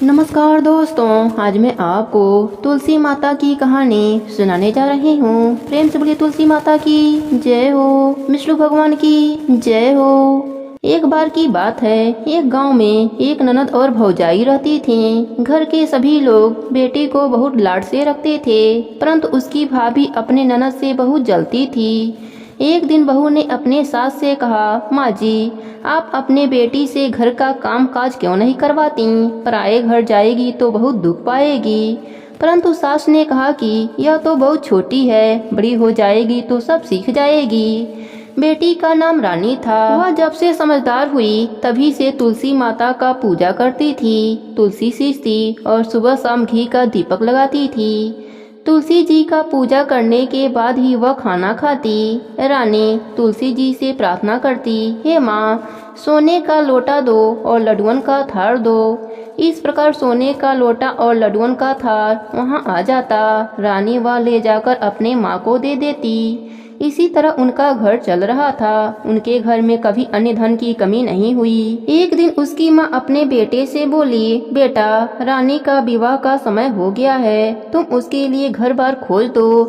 नमस्कार दोस्तों, आज मैं आपको तुलसी माता की कहानी सुनाने जा रही हूँ। प्रेम से बोलिए तुलसी माता की जय हो, विष्णु भगवान की जय हो। एक बार की बात है, एक गांव में एक ननद और भौजाई रहती थीं। घर के सभी लोग बेटी को बहुत लाड से रखते थे, परंतु उसकी भाभी अपने ननद से बहुत जलती थी। एक दिन बहू ने अपने सास से कहा, माँ जी, आप अपने बेटी से घर का काम काज क्यों नहीं करवाती? पराए घर जाएगी तो बहुत दुख पाएगी। परंतु सास ने कहा कि यह तो बहुत छोटी है, बड़ी हो जाएगी तो सब सीख जाएगी। बेटी का नाम रानी था। वह जब से समझदार हुई तभी से तुलसी माता का पूजा करती थी। तुलसी सींचती और सुबह शाम घी का दीपक लगाती थी। तुलसी जी का पूजा करने के बाद ही वह खाना खाती। रानी तुलसी जी से प्रार्थना करती, हे माँ, सोने का लोटा दो और लड्डुअन का थार दो। इस प्रकार सोने का लोटा और लड्डुअन का थार वहाँ आ जाता। रानी वह ले जाकर अपने माँ को दे देती। इसी तरह उनका घर चल रहा था। उनके घर में कभी अन्य धन की कमी नहीं हुई। एक दिन उसकी माँ अपने बेटे से बोली, बेटा, रानी का विवाह का समय हो गया है, तुम उसके लिए घर बार खोज दो।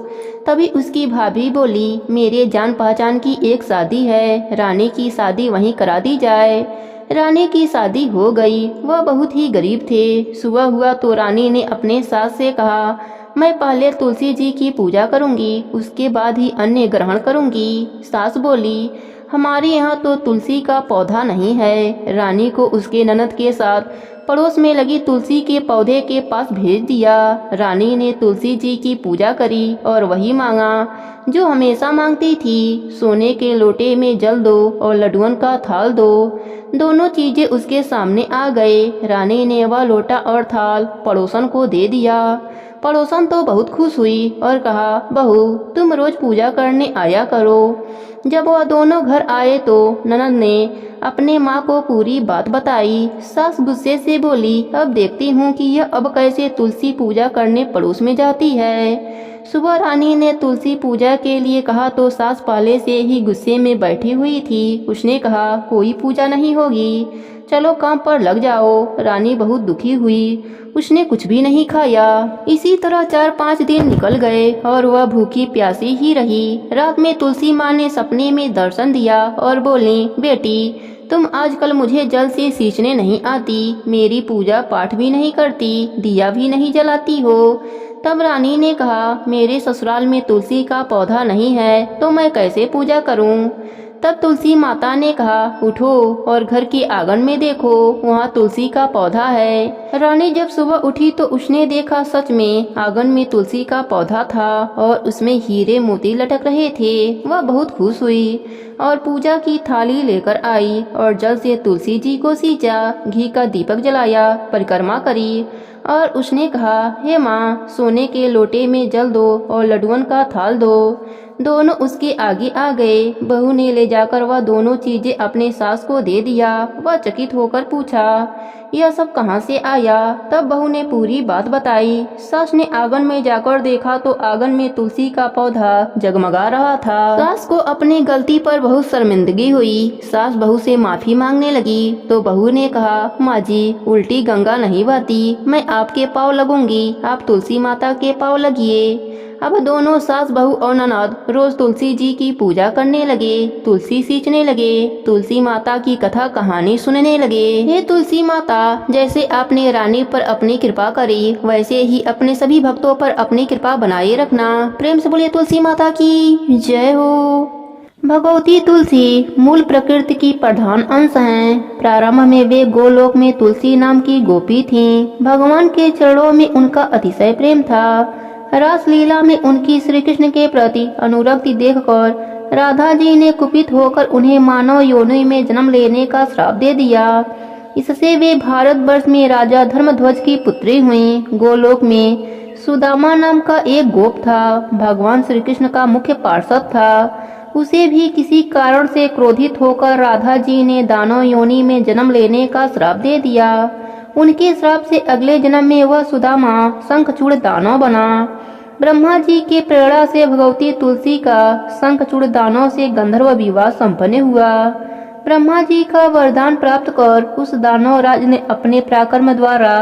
तभी उसकी भाभी बोली, मेरे जान पहचान की एक शादी है, रानी की शादी वहीं करा दी जाए। रानी की शादी हो गई। वह बहुत ही गरीब थे। सुबह हुआ तो रानी ने अपने सास से कहा, मैं पहले तुलसी जी की पूजा करूंगी, उसके बाद ही अन्न ग्रहण करूंगी। सास बोली, हमारे यहाँ तो तुलसी का पौधा नहीं है। रानी को उसके ननद के साथ पड़ोस में लगी तुलसी के पौधे के पास भेज दिया। रानी ने तुलसी जी की पूजा करी और वही मांगा जो हमेशा मांगती थी, सोने के लोटे में जल दो और लड्डुअन का थाल दो। दोनों चीजें उसके सामने आ गए। रानी ने वह लोटा और थाल पड़ोसन को दे दिया। पड़ोसन तो बहुत खुश हुई और कहा, बहू, तुम रोज पूजा करने आया करो। जब वह दोनों घर आए तो ननद ने अपने माँ को पूरी बात बताई। सास गुस्से से बोली, अब देखती हूँ कि यह अब कैसे तुलसी पूजा करने पड़ोस में जाती है। सुबह रानी ने तुलसी पूजा के लिए कहा तो सास पहले से ही गुस्से में बैठी हुई थी। उसने कहा, कोई पूजा नहीं होगी, चलो काम पर लग जाओ। रानी बहुत दुखी हुई। उसने कुछ भी नहीं खाया। इसी तरह 4-5 दिन निकल गए और वह भूखी प्यासी ही रही। रात में तुलसी माँ ने सपने में दर्शन दिया और बोली, बेटी, तुम आजकल मुझे जल से सींचने नहीं आती, मेरी पूजा पाठ भी नहीं करती, दिया भी नहीं जलाती हो। तब रानी ने कहा, मेरे ससुराल में तुलसी का पौधा नहीं है तो मैं कैसे पूजा करूं? तब तुलसी माता ने कहा, उठो और घर के आंगन में देखो, वहाँ तुलसी का पौधा है। रानी जब सुबह उठी तो उसने देखा सच में आंगन में तुलसी का पौधा था और उसमें हीरे मोती लटक रहे थे। वह बहुत खुश हुई और पूजा की थाली लेकर आई और जल से तुलसी जी को सींचा, घी का दीपक जलाया, परिक्रमा करी और उसने कहा, हे माँ, सोने के लोटे में जल दो और लड्डुअन का थाल दो। दोनों उसके आगे आ गए। बहू ने ले जाकर वह दोनों चीजें अपने सास को दे दिया। वह चकित होकर पूछा, यह सब कहाँ से आया? तब बहू ने पूरी बात बताई। सास ने आंगन में जाकर देखा तो आंगन में तुलसी का पौधा जगमगा रहा था। सास को अपनी गलती पर बहुत शर्मिंदगी हुई। सास बहू से माफी मांगने लगी तो बहू ने कहा, माँ जी, उल्टी गंगा नहीं बहती, मैं आपके पाँव लगूंगी, आप तुलसी माता के पाँव लगिए। अब दोनों सास बहू और ननद रोज तुलसी जी की पूजा करने लगे, तुलसी सींचने लगे, तुलसी माता की कथा कहानी सुनने लगे। हे तुलसी माता, जैसे आपने रानी पर अपनी कृपा करी, वैसे ही अपने सभी भक्तों पर अपनी कृपा बनाए रखना। प्रेम से बोलिए तुलसी माता की जय हो। भगवती तुलसी मूल प्रकृति की प्रधान अंश हैं। प्रारंभ में वे गोलोक में तुलसी नाम की गोपी थीं। भगवान के चरणों में उनका अतिशय प्रेम था। रास लीला में उनकी श्री कृष्ण के प्रति अनुरक्ति देखकर राधा जी ने कुपित होकर उन्हें मानव योनि में जन्म लेने का श्राप दे दिया। इससे वे भारतवर्ष में राजा धर्मध्वज की पुत्री हुईं। गोलोक में सुदामा नाम का एक गोप था, भगवान श्री कृष्ण का मुख्य पार्षद था। उसे भी किसी कारण से क्रोधित होकर राधा जी ने दानव योनि में जन्म लेने का श्राप दे दिया। उनके श्राप से अगले जन्म में वह सुदामा शंखचूड़ दानव बना। ब्रह्मा जी के प्रेरणा से भगवती तुलसी का शंखचूड़ दानव से गंधर्व विवाह संपन्न हुआ। ब्रह्मा जी का वरदान प्राप्त कर उस दानव राज ने अपने पराक्रम द्वारा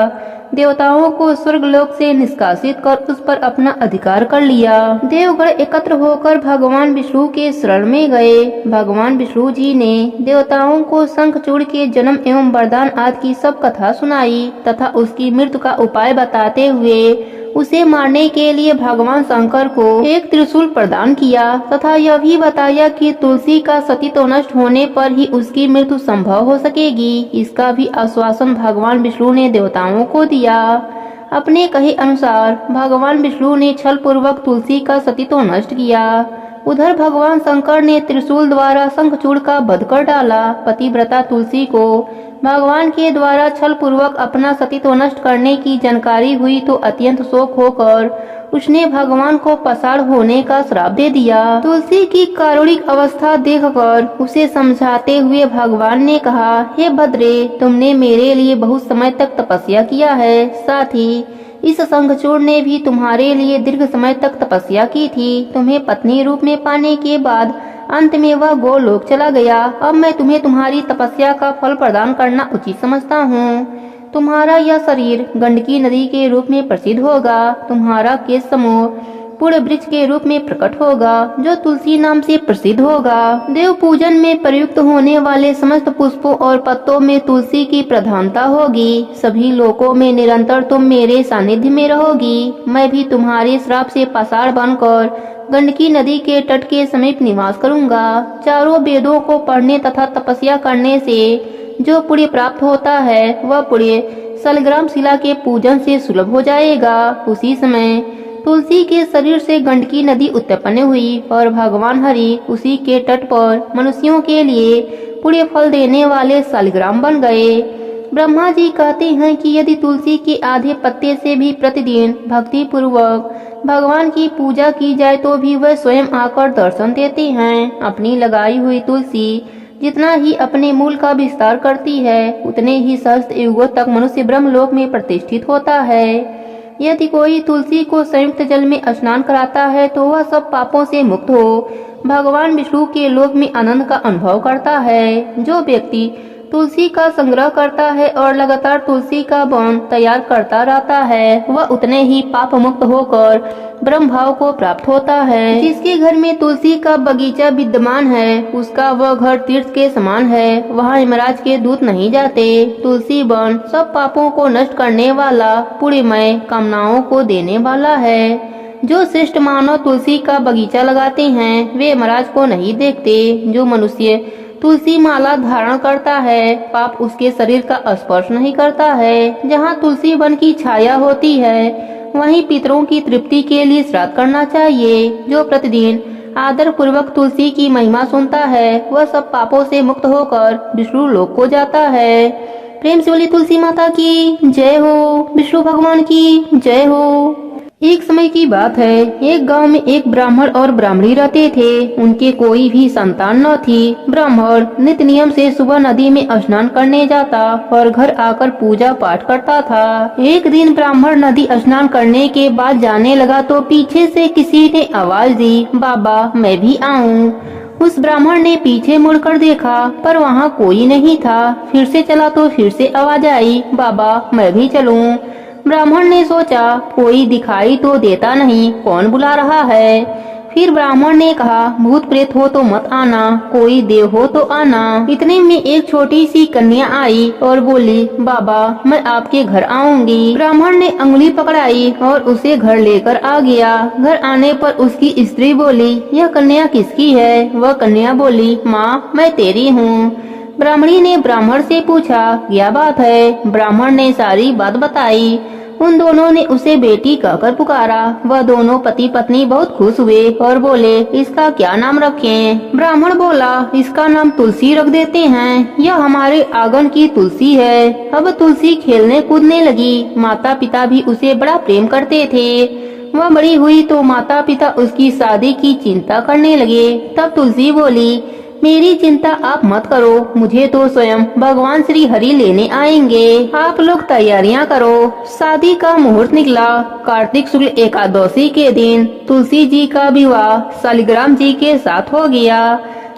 देवताओं को स्वर्गलोक से निष्कासित कर उस पर अपना अधिकार कर लिया। देवगण एकत्र होकर भगवान विष्णु के शरण में गए। भगवान विष्णु जी ने देवताओं को शंखचूड़ के जन्म एवं वरदान आदि की सब कथा सुनाई तथा उसकी मृत्यु का उपाय बताते हुए उसे मारने के लिए भगवान शंकर को एक त्रिशूल प्रदान किया तथा यह भी बताया कि तुलसी का सतीत्व नष्ट होने पर ही उसकी मृत्यु संभव हो सकेगी। इसका भी आश्वासन भगवान विष्णु ने देवताओं को दिया। अपने कहे अनुसार भगवान विष्णु ने छल पूर्वक तुलसी का सतीत्व नष्ट किया। उधर भगवान शंकर ने त्रिशूल द्वारा शंखचूड़ का वध कर डाला। पतिव्रता तुलसी को भगवान के द्वारा छल पूर्वक अपना सतीत्व नष्ट करने की जानकारी हुई तो अत्यंत शोक होकर उसने भगवान को पसार होने का श्राप दे दिया। तुलसी की कारुणिक अवस्था देखकर उसे समझाते हुए भगवान ने कहा, हे भद्रे, तुमने मेरे लिए बहुत समय तक तपस्या किया है, साथ ही इस शंखचूड़ ने भी तुम्हारे लिए दीर्घ समय तक तपस्या की थी। तुम्हें पत्नी रूप में पाने के बाद अंत में वह गोलोक चला गया। अब मैं तुम्हें तुम्हारी तपस्या का फल प्रदान करना उचित समझता हूँ। तुम्हारा यह शरीर गंडकी नदी के रूप में प्रसिद्ध होगा। तुम्हारा केश समूह पुण्य वृक्ष के रूप में प्रकट होगा जो तुलसी नाम से प्रसिद्ध होगा। देव पूजन में प्रयुक्त होने वाले समस्त पुष्पों और पत्तों में तुलसी की प्रधानता होगी। सभी लोकों में निरंतर तुम मेरे सानिध्य में रहोगी। मैं भी तुम्हारे श्राप से पसार बनकर गंडकी नदी के तट के समीप निवास करूंगा। चारों वेदों को पढ़ने तथा तपस्या करने से जो पुण्य प्राप्त होता है वह पुण्य शालिग्राम शिला के पूजन से सुलभ हो जाएगा। उसी समय तुलसी के शरीर से गंडकी नदी उत्पन्न हुई और भगवान हरि उसी के तट पर मनुष्यों के लिए पुण्य फल देने वाले शालिग्राम बन गए। ब्रह्मा जी कहते हैं कि यदि तुलसी के आधे पत्ते से भी प्रतिदिन भक्ति पूर्वक भगवान की पूजा की जाए तो भी वह स्वयं आकर दर्शन देते हैं। अपनी लगाई हुई तुलसी जितना ही अपने मूल का विस्तार करती है उतने ही सहस्त्र युगों तक मनुष्य ब्रह्मलोक में प्रतिष्ठित होता है। यदि कोई तुलसी को संयुक्त जल में स्नान कराता है तो वह सब पापों से मुक्त हो भगवान विष्णु के लोक में आनंद का अनुभव करता है। जो व्यक्ति तुलसी का संग्रह करता है और लगातार तुलसी का वन तैयार करता रहता है वह उतने ही पाप मुक्त होकर ब्रह्म भाव को प्राप्त होता है। जिसके घर में तुलसी का बगीचा विद्यमान है उसका वह घर तीर्थ के समान है। वहाँ यमराज के दूत नहीं जाते। तुलसी वन सब पापों को नष्ट करने वाला पुण्यमय कामनाओं को देने वाला है। जो श्रेष्ठ मानव तुलसी का बगीचा लगाते हैं वे यमराज को नहीं देखते। जो मनुष्य तुलसी माला धारण करता है पाप उसके शरीर का स्पर्श नहीं करता है। जहाँ तुलसी वन की छाया होती है वहीं पितरों की तृप्ति के लिए श्राद्ध करना चाहिए। जो प्रतिदिन आदर पूर्वक तुलसी की महिमा सुनता है वह सब पापों से मुक्त होकर विष्णु लोक को जाता है। प्रेम से बोली तुलसी माता की जय हो, विष्णु भगवान की जय हो। एक समय की बात है, एक गांव में एक ब्राह्मण और ब्राह्मणी रहते थे। उनके कोई भी संतान न थी। ब्राह्मण नित्य नियम से सुबह नदी में स्नान करने जाता और घर आकर पूजा पाठ करता था। एक दिन ब्राह्मण नदी स्नान करने के बाद जाने लगा तो पीछे से किसी ने आवाज दी, बाबा मैं भी आऊं। उस ब्राह्मण ने पीछे मुड़कर देखा पर वहाँ कोई नहीं था। फिर से चला तो फिर से आवाज आई, बाबा मैं भी चलूं। ब्राह्मण ने सोचा कोई दिखाई तो देता नहीं, कौन बुला रहा है। फिर ब्राह्मण ने कहा, भूत प्रेत हो तो मत आना, कोई देव हो तो आना। इतने में एक छोटी सी कन्या आई और बोली, बाबा मैं आपके घर आऊंगी। ब्राह्मण ने अंगुली पकड़ाई और उसे घर लेकर आ गया। घर आने पर उसकी स्त्री बोली, यह कन्या किसकी है। वह कन्या बोली, माँ मैं तेरी हूँ। ब्राह्मणी ने ब्राह्मण से पूछा, क्या बात है। ब्राह्मण ने सारी बात बताई। उन दोनों ने उसे बेटी कहकर पुकारा। वह दोनों पति पत्नी बहुत खुश हुए और बोले, इसका क्या नाम रखें। ब्राह्मण बोला, इसका नाम तुलसी रख देते हैं, यह हमारे आंगन की तुलसी है। अब तुलसी खेलने कूदने लगी। माता पिता भी उसे बड़ा प्रेम करते थे। वह बड़ी हुई तो माता पिता उसकी शादी की चिंता करने लगे। तब तुलसी बोली, मेरी चिंता आप मत करो, मुझे तो स्वयं भगवान श्री हरि लेने आएंगे। आप लोग तैयारियां करो। शादी का मुहूर्त निकला। कार्तिक शुक्ल एकादशी के दिन तुलसी जी का विवाह शालिग्राम जी के साथ हो गया।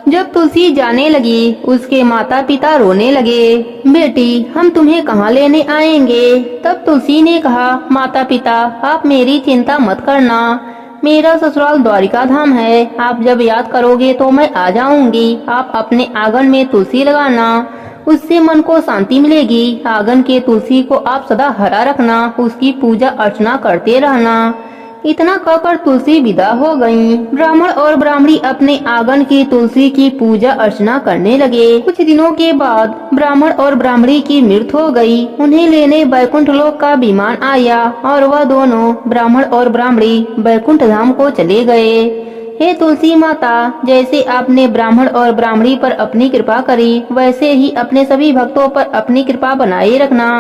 जब तुलसी जाने लगी उसके माता पिता रोने लगे। बेटी, हम तुम्हें कहाँ लेने आएंगे? तब तुलसी ने कहा, माता पिता, आप मेरी चिंता मत करना, मेरा ससुराल द्वारिका धाम है। आप जब याद करोगे तो मैं आ जाऊंगी। आप अपने आंगन में तुलसी लगाना, उससे मन को शांति मिलेगी। आंगन के तुलसी को आप सदा हरा रखना, उसकी पूजा अर्चना करते रहना। इतना कहकर तुलसी विदा हो गयी। ब्राह्मण और ब्राह्मणी अपने आंगन की तुलसी की पूजा अर्चना करने लगे। कुछ दिनों के बाद ब्राह्मण और ब्राह्मणी की मृत्यु हो गई। उन्हें लेने बैकुंठ लोक का विमान आया और वह दोनों ब्राह्मण और ब्राह्मणी बैकुंठ धाम को चले गए। हे तुलसी माता, जैसे आपने ब्राह्मण और ब्राह्मणी पर अपनी कृपा करी, वैसे ही अपने सभी भक्तों पर अपनी कृपा बनाए रखना।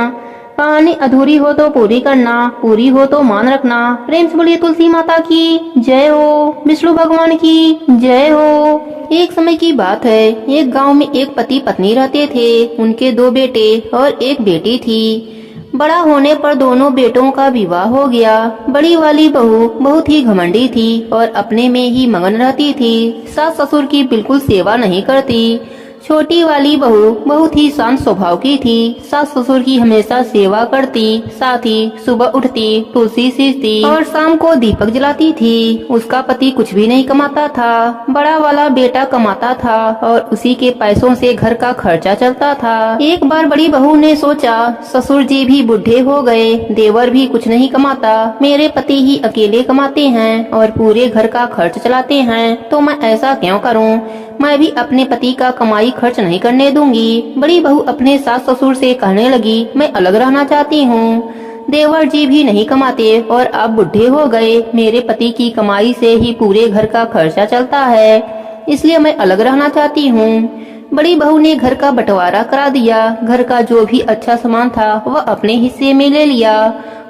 कहानी अधूरी हो तो पूरी करना, पूरी हो तो मान रखना। प्रेम से बोलिए तुलसी माता की जय हो, विष्णु भगवान की जय हो। एक समय की बात है, एक गांव में एक पति पत्नी रहते थे। उनके 2 बेटे और एक बेटी थी। बड़ा होने पर दोनों बेटों का विवाह हो गया। बड़ी वाली बहू बहुत ही घमंडी थी और अपने में ही मगन रहती थी। सास ससुर की बिल्कुल सेवा नहीं करती। छोटी वाली बहू बहुत ही शांत स्वभाव की थी। सास ससुर की हमेशा सेवा करती, साथ ही सुबह उठती, तुलसी सींचती और शाम को दीपक जलाती थी। उसका पति कुछ भी नहीं कमाता था। बड़ा वाला बेटा कमाता था और उसी के पैसों से घर का खर्चा चलता था। एक बार बड़ी बहू ने सोचा, ससुर जी भी बुढ़े हो गए, देवर भी कुछ नहीं कमाता, मेरे पति ही अकेले कमाते हैं और पूरे घर का खर्च चलाते हैं, तो मैं ऐसा क्यों करूं? मैं भी अपने पति का कमाई खर्च नहीं करने दूंगी। बड़ी बहू अपने सास ससुर से कहने लगी, मैं अलग रहना चाहती हूँ। देवर जी भी नहीं कमाते और अब बुढ़े हो गए, मेरे पति की कमाई से ही पूरे घर का खर्चा चलता है, इसलिए मैं अलग रहना चाहती हूँ। बड़ी बहू ने घर का बंटवारा करा दिया। घर का जो भी अच्छा सामान था वह अपने हिस्से में ले लिया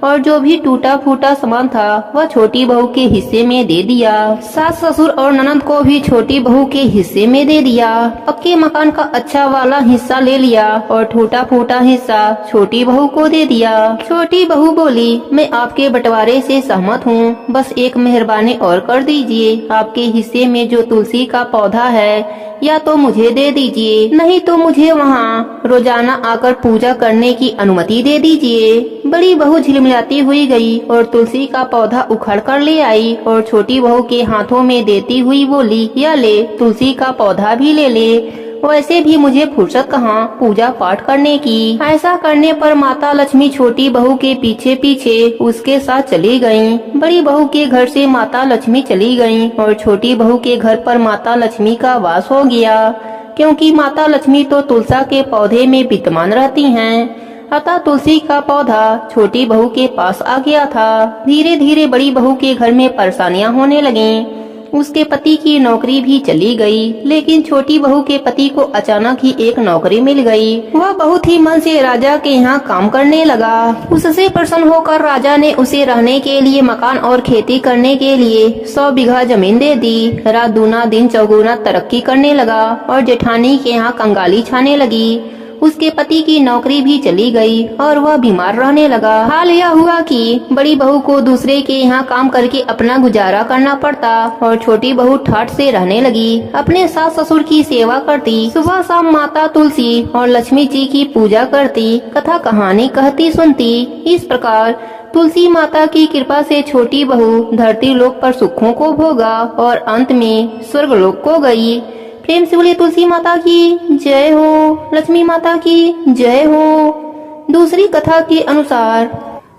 और जो भी टूटा फूटा सामान था वह छोटी बहू के हिस्से में दे दिया। सास ससुर और ननद को भी छोटी बहू के हिस्से में दे दिया। पक्के मकान का अच्छा वाला हिस्सा ले लिया और टूटा फूटा हिस्सा छोटी बहू को दे दिया। छोटी बहू बोली, मैं आपके बंटवारे से सहमत हूँ, बस एक मेहरबानी और कर दीजिए। आपके हिस्से में जो तुलसी का पौधा है या तो मुझे दे दीजिए, नहीं तो मुझे वहाँ रोजाना आकर पूजा करने की अनुमति दे दीजिए। बड़ी बहू झिलमिलाती हुई गई और तुलसी का पौधा उखाड़ कर ले आई और छोटी बहू के हाथों में देती हुई बोली, या ले, तुलसी का पौधा भी ले ले। वैसे भी मुझे फुर्सत कहाँ पूजा पाठ करने की। ऐसा करने पर माता लक्ष्मी छोटी बहू के पीछे पीछे उसके साथ चली गयी। बड़ी बहू के घर से माता लक्ष्मी चली गयी और छोटी बहू के घर पर माता लक्ष्मी का वास हो गया, क्योंकि माता लक्ष्मी तो तुलसी के पौधे में विद्यमान रहती हैं। अतः तुलसी का पौधा छोटी बहू के पास आ गया था। धीरे धीरे बड़ी बहू के घर में परेशानियां होने लगीं। उसके पति की नौकरी भी चली गई, लेकिन छोटी बहू के पति को अचानक ही एक नौकरी मिल गई। वह बहुत ही मन से राजा के यहाँ काम करने लगा। उससे प्रसन्न होकर राजा ने उसे रहने के लिए मकान और खेती करने के लिए 100 बीघा जमीन दे दी। रात दूना दिन चौगुना तरक्की करने लगा और जेठानी के यहाँ कंगाली छाने लगी। उसके पति की नौकरी भी चली गई और वह बीमार रहने लगा। हाल यह हुआ कि बड़ी बहू को दूसरे के यहाँ काम करके अपना गुजारा करना पड़ता और छोटी बहू ठाठ से रहने लगी। अपने सास ससुर की सेवा करती, सुबह शाम माता तुलसी और लक्ष्मी जी की पूजा करती, कथा कहानी कहती सुनती। इस प्रकार तुलसी माता की कृपा से छोटी बहू धरती लोक पर सुखों को भोगा और अंत में स्वर्ग लोक को गई। प्रेम से बोलिए तुलसी माता की जय हो, लक्ष्मी माता की जय हो। दूसरी कथा के अनुसार,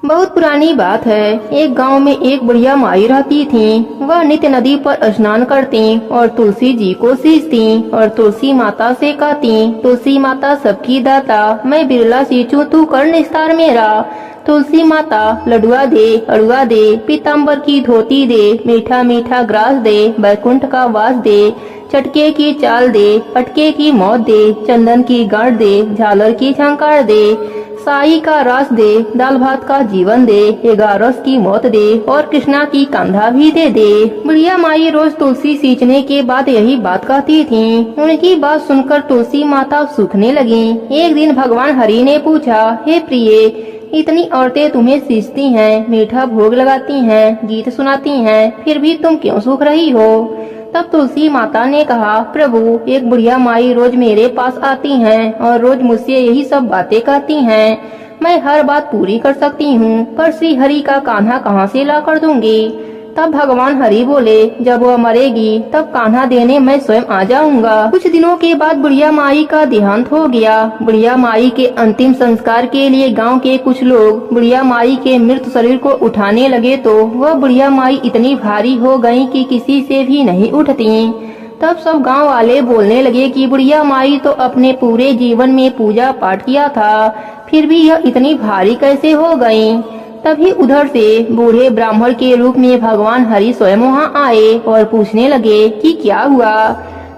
बहुत पुरानी बात है, एक गांव में एक बुढ़िया माई रहती थी। वह नित्य नदी पर स्नान करती और तुलसी जी को सींचती और तुलसी माता से कहती, तुलसी माता सबकी दाता, मैं बिरला सींचूं तू कर निस्तार मेरा। तुलसी माता लडुआ दे, अड़ुआ दे, पीताम्बर की धोती दे, मीठा मीठा ग्रास दे, बैकुंठ का वास दे, चटके की चाल दे, पटके की मौत दे, चंदन की गांठ दे, झालर की झंकार दे, साई का रस दे, दाल भात का जीवन दे, 11 की मौत दे और कृष्णा की कंधा भी दे दे। बुढ़िया माई रोज तुलसी सींचने के बाद यही बात कहती थी। उनकी बात सुनकर तुलसी माता सूखने लगी। एक दिन भगवान हरि ने पूछा, हे प्रिय, इतनी औरतें तुम्हें सींचती हैं, मीठा भोग लगाती हैं, गीत सुनाती हैं, फिर भी तुम क्यों सूख रही हो? तब तुलसी माता ने कहा, प्रभु, एक बुढ़िया माई रोज मेरे पास आती हैं और रोज मुझसे यही सब बातें कहती हैं। मैं हर बात पूरी कर सकती हूँ, पर श्री हरि का कान्हा कहाँ से ला कर दूंगी। तब भगवान हरि बोले, जब वह मरेगी तब कान्हा देने मैं स्वयं आ जाऊंगा। कुछ दिनों के बाद बुढ़िया माई का देहांत हो गया। बुढ़िया माई के अंतिम संस्कार के लिए गांव के कुछ लोग बुढ़िया माई के मृत शरीर को उठाने लगे तो वह बुढ़िया माई इतनी भारी हो गई कि किसी से भी नहीं उठती। तब सब गांव वाले बोलने लगे कि बुढ़िया माई तो अपने पूरे जीवन में पूजा पाठ किया था, फिर भी यह इतनी भारी कैसे हो गई। तभी उधर से बूढ़े ब्राह्मण के रूप में भगवान हरि स्वयं वहाँ आए और पूछने लगे कि क्या हुआ।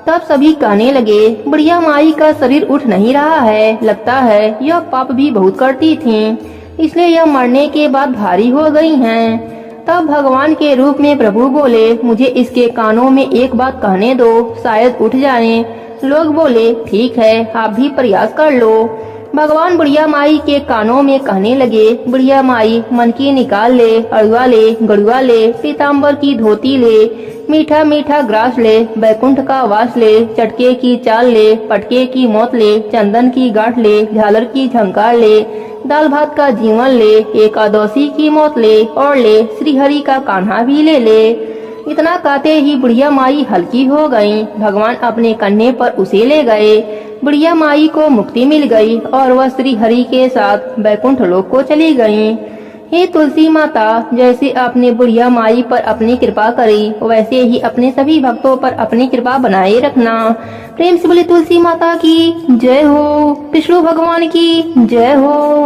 तब सभी कहने लगे, बुढ़िया माई का शरीर उठ नहीं रहा है, लगता है यह पाप भी बहुत करती थीं, इसलिए यह मरने के बाद भारी हो गई हैं। तब भगवान के रूप में प्रभु बोले, मुझे इसके कानों में एक बात कहने दो, शायद उठ जाए। लोग बोले, ठीक है, आप भी प्रयास कर लो। भगवान बुढ़िया माई के कानों में कहने लगे, बुढ़िया माई, मन की निकाल ले, अड़ुआ ले, गड़ुआ ले, पीताम्बर की धोती ले, मीठा मीठा ग्रास ले, बैकुंठ का वास ले, चटके की चाल ले, पटके की मौत ले, चंदन की गांठ ले, झालर की झंकार ले, दाल भात का जीवन ले, एकादशी की मौत ले और ले श्री हरि का कान्हा भी ले ले। इतना कहते ही बुढ़िया माई हल्की हो गई। भगवान अपने कन्हे पर उसे ले गए। बुढ़िया माई को मुक्ति मिल गई और वह श्री हरि के साथ बैकुंठ लोक को चली गयी। हे तुलसी माता, जैसे आपने बुढ़िया माई पर अपनी कृपा करी, वैसे ही अपने सभी भक्तों पर अपनी कृपा बनाए रखना। प्रेम से बोले तुलसी माता की जय हो, विष्णु भगवान की जय हो।